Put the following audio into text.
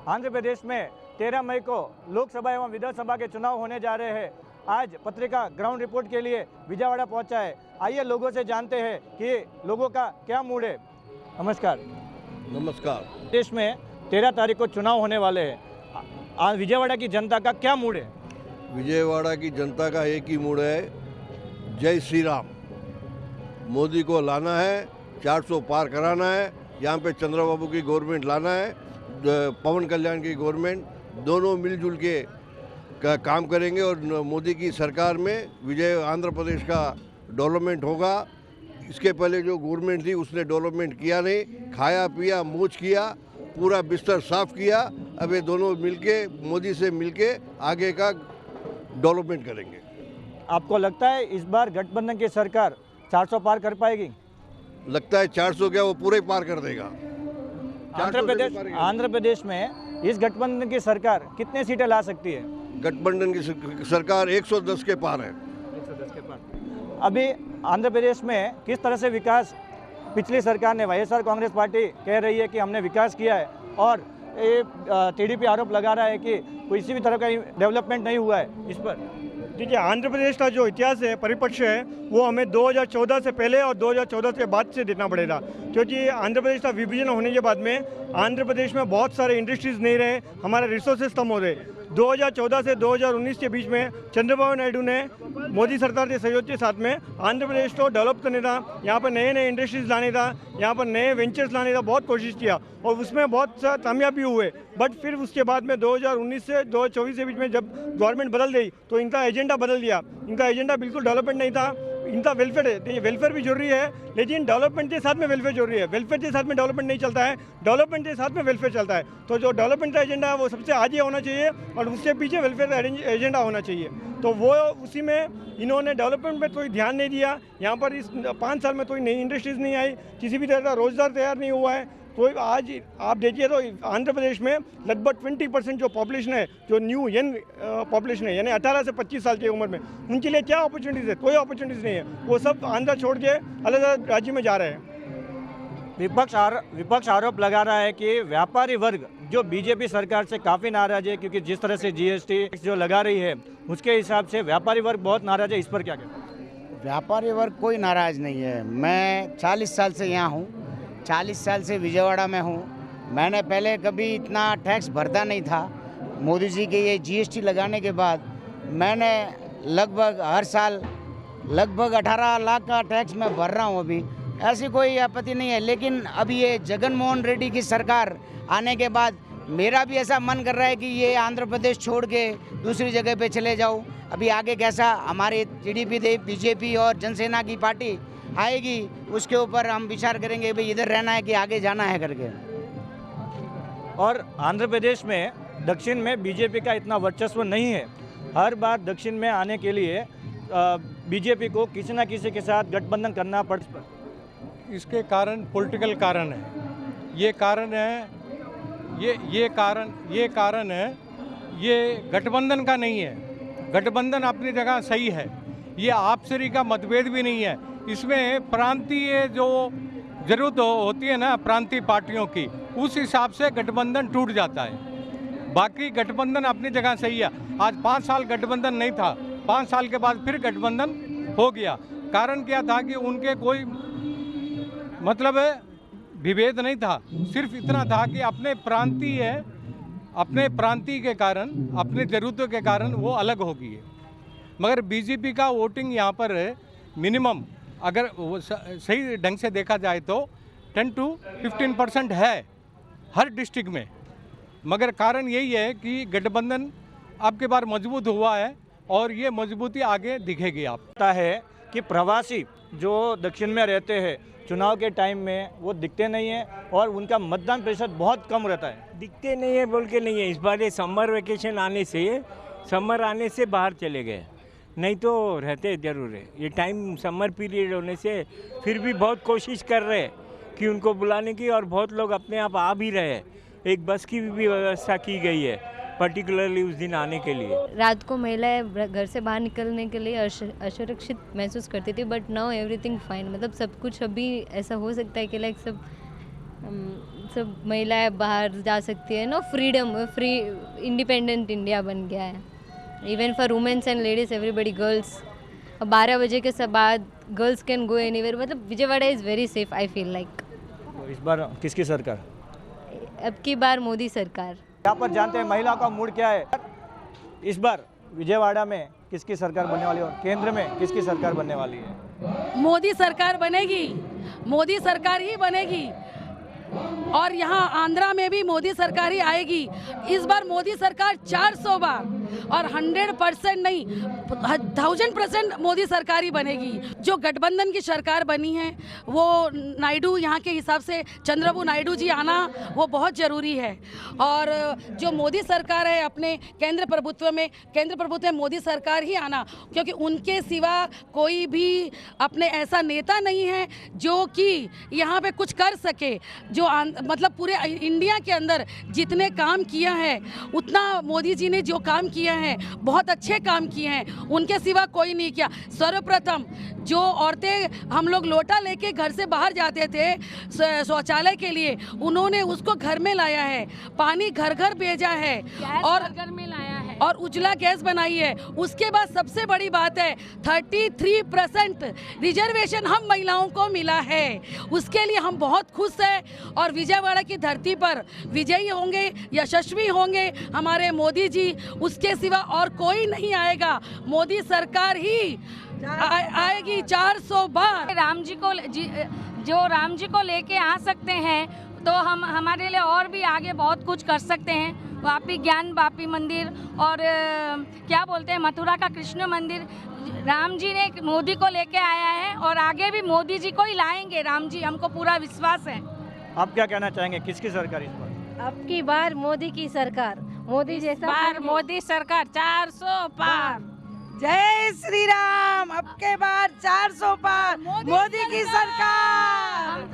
आंध्र प्रदेश में 13 मई को लोकसभा एवं विधानसभा के चुनाव होने जा रहे हैं। आज पत्रिका ग्राउंड रिपोर्ट के लिए विजयवाड़ा पहुंचा है। आइए लोगों से जानते हैं कि लोगों का क्या मूड है। नमस्कार। नमस्कार। देश में 13 तारीख को चुनाव होने वाले हैं। आज विजयवाड़ा की जनता का क्या मूड है? विजयवाड़ा की जनता का एक ही मूड है, जय श्री राम। मोदी को लाना है, 400 पार कराना है, यहाँ पे चंद्रबाबू की गवर्नमेंट लाना है, पवन कल्याण की गवर्नमेंट, दोनों मिलजुल के काम करेंगे और मोदी की सरकार में विजय आंध्र प्रदेश का डेवलपमेंट होगा। इसके पहले जो गवर्नमेंट थी उसने डेवलपमेंट किया नहीं, खाया पिया मौज किया, पूरा बिस्तर साफ किया। अब ये दोनों मिलके मोदी से मिलके आगे का डेवलपमेंट करेंगे। आपको लगता है इस बार गठबंधन की सरकार 400 पार कर पाएगी? लगता है 400 क्या, वो पूरे पार कर देगा। आंध्र प्रदेश में इस गठबंधन की सरकार कितने सीटें ला सकती है? गठबंधन की सरकार 110 के पार है। 110 के पार। अभी आंध्र प्रदेश में किस तरह से विकास, पिछली सरकार ने वाईएसआर कांग्रेस पार्टी कह रही है कि हमने विकास किया है और ये टीडीपी आरोप लगा रहा है कि किसी भी तरह का डेवलपमेंट नहीं हुआ है। इस पर देखिए, आंध्र प्रदेश का जो इतिहास है, परिपक्ष है, वो हमें 2014 से पहले और 2014 के बाद से देखना पड़ेगा, क्योंकि आंध्र प्रदेश का विभाजन होने के बाद में आंध्र प्रदेश में बहुत सारे इंडस्ट्रीज नहीं रहे, हमारे रिसोर्सेज कम हो रहे। 2014 से 2019 के बीच में चंद्रबाबू नायडू ने मोदी सरकार के सहयोग के साथ में आंध्र प्रदेश को डेवलप करने था, यहाँ पर नए नए इंडस्ट्रीज लाने था, यहाँ पर नए वेंचर्स लाने का बहुत कोशिश किया और उसमें बहुत सा कामयाबी हुए। बट फिर उसके बाद में 2019 से 2024 के बीच में जब गवर्नमेंट बदल गई तो इनका एजेंडा बदल दिया। इनका एजेंडा बिल्कुल डेवलपमेंट नहीं था, इनका वेलफेयर है। देखिए, वेलफेयर भी जरूरी है, लेकिन डेवलपमेंट के साथ में वेलफेयर जरूरी है। वेलफेयर के साथ में डेवलपमेंट नहीं चलता है, डेवलपमेंट के साथ में वेलफेयर चलता है। तो जो डेवलपमेंट का एजेंडा है वो सबसे आगे होना चाहिए और उसके पीछे वेलफेयर का एजेंडा होना चाहिए। तो वो उसी में इन्होंने डेवलपमेंट पे कोई ध्यान नहीं दिया। यहाँ पर इस 5 साल में कोई नई इंडस्ट्रीज नहीं आई, किसी भी तरह का रोजगार तैयार नहीं हुआ है। तो आज आप देखिए तो आंध्र प्रदेश में लगभग 20% जो पॉपुलेशन है, जो न्यू यंग पॉपुलेशन है, यानी 18 से 25 साल की उम्र में, उनके लिए क्या अपॉर्चुनिटीज़ है? कोई अपॉर्चुनिटीज़ नहीं है। वो सब आंध्र छोड़ के अलग अलग राज्य में जा रहे हैं। विपक्ष आरोप लगा रहा है कि व्यापारी वर्ग जो बीजेपी सरकार से काफ़ी नाराज है, क्योंकि जिस तरह से जीएसटी जो लगा रही है उसके हिसाब से व्यापारी वर्ग बहुत नाराज है। इस पर क्या कहते हैं? व्यापारी वर्ग कोई नाराज नहीं है। मैं 40 साल से यहाँ हूँ, 40 साल से विजयवाड़ा में हूँ। मैंने पहले कभी इतना टैक्स भरता नहीं था। मोदी जी के ये जीएसटी लगाने के बाद मैंने लगभग हर साल लगभग 18 लाख का टैक्स मैं भर रहा हूँ। अभी ऐसी कोई आपत्ति नहीं है। लेकिन अभी ये जगन मोहन रेड्डी की सरकार आने के बाद मेरा भी ऐसा मन कर रहा है कि ये आंध्र प्रदेश छोड़ के दूसरी जगह पे चले जाऊँ। अभी आगे कैसा हमारे टीडीपी बीजेपी और जनसेना की पार्टी आएगी उसके ऊपर हम विचार करेंगे भाई इधर रहना है कि आगे जाना है करके। और आंध्र प्रदेश में दक्षिण में बीजेपी का इतना वर्चस्व नहीं है। हर बार दक्षिण में आने के लिए बीजेपी को किसी न किसी के साथ गठबंधन करना पड़ता है। इसके कारण पॉलिटिकल कारण है। ये कारण है, ये कारण है, ये गठबंधन का नहीं है। गठबंधन अपनी जगह सही है, ये आपसी का मतभेद भी नहीं है। इसमें प्रांतीय जो जरूरत होती है ना प्रांतीय पार्टियों की, उस हिसाब से गठबंधन टूट जाता है। बाकी गठबंधन अपनी जगह सही है। आज 5 साल गठबंधन नहीं था, 5 साल के बाद फिर गठबंधन हो गया। कारण क्या था कि उनके कोई मतलब विभेद नहीं था, सिर्फ इतना था कि अपने प्रांतीय के कारण, अपने जरूरतों के कारण वो अलग हो गई है। मगर बीजेपी का वोटिंग यहाँ पर मिनिमम अगर वो सही ढंग से देखा जाए तो 10 to 15% है हर डिस्ट्रिक्ट में। मगर कारण यही है कि गठबंधन अब के बार मजबूत हुआ है और ये मजबूती आगे दिखेगी। आप पता है कि प्रवासी जो दक्षिण में रहते हैं चुनाव के टाइम में वो दिखते नहीं हैं और उनका मतदान प्रतिशत बहुत कम रहता है। दिखते नहीं है बोल के नहीं है, इस बार ये समर वेकेशन आने से बाहर चले गए, नहीं तो रहते जरूर है। ये टाइम समर पीरियड होने से फिर भी बहुत कोशिश कर रहे हैं कि उनको बुलाने की, और बहुत लोग अपने आप आ भी रहे हैं। एक बस की भी व्यवस्था की गई है पर्टिकुलरली उस दिन आने के लिए। रात को महिलाएं घर से बाहर निकलने के लिए असुरक्षित महसूस करती थी, बट नाउ एवरीथिंग फाइन। मतलब सब कुछ अभी ऐसा हो सकता है कि लाइक सब सब महिलाएं बाहर जा सकती है, no freedom, free independent India बन गया है। Even for womens and ladies, everybody, girls. 12 बजे के बाद गर्ल्स कैन गो एनीवेयर। मतलब Vijayawada is very safe, I feel like. इस बार किसकी सरकार? अब की बार मोदी सरकार। यहाँ पर जानते हैं महिलाओं का मूड क्या है। इस बार विजयवाड़ा में किसकी सरकार बनने वाली है और केंद्र में किसकी सरकार बनने वाली है? मोदी सरकार बनेगी, मोदी सरकार ही बनेगी। और यहाँ आंध्रा में भी मोदी सरकार ही आएगी। इस बार मोदी सरकार 400 बार और 100% नहीं 1000% मोदी सरकार ही बनेगी। जो गठबंधन की सरकार बनी है वो नायडू, यहाँ के हिसाब से चंद्रबाबू नायडू जी आना वो बहुत ज़रूरी है। और जो मोदी सरकार है अपने केंद्र प्रभुत्व में मोदी सरकार ही आना, क्योंकि उनके सिवा कोई भी अपने ऐसा नेता नहीं है जो कि यहाँ पे कुछ कर सके। जो मतलब पूरे इंडिया के अंदर जितने काम किया है उतना मोदी जी ने जो काम किया है बहुत अच्छे काम किए हैं, उनके सिवा कोई नहीं किया। सर्वप्रथम जो औरतें हम लोग लोटा लेके घर से बाहर जाते थे शौचालय के लिए, उन्होंने उसको घर में लाया है, पानी घर घर भेजा है और घर में लाया है और उज्ज्वला गैस बनाई है। उसके बाद सबसे बड़ी बात है 33% रिजर्वेशन हम महिलाओं को मिला है, उसके लिए हम बहुत खुश हैं। और विजयवाड़ा की धरती पर विजयी होंगे, यशस्वी होंगे हमारे मोदी जी, उसके सिवा और कोई नहीं आएगा। मोदी सरकार ही आएगी 400 बार। राम जी को लेके आ सकते हैं तो हम हमारे लिए और भी आगे बहुत कुछ कर सकते हैं। वापी ज्ञान वापी मंदिर और क्या बोलते हैं मथुरा का कृष्ण मंदिर, राम जी ने मोदी को लेके आया है और आगे भी मोदी जी को ही लाएंगे राम जी, हमको पूरा विश्वास है। आप क्या कहना चाहेंगे, किसकी सरकार इस बार? अब की बार मोदी की सरकार, मोदी जैसा बार मोदी सरकार 400 पार। जय श्री राम। अब के बार 400 पार मोदी की सरकार।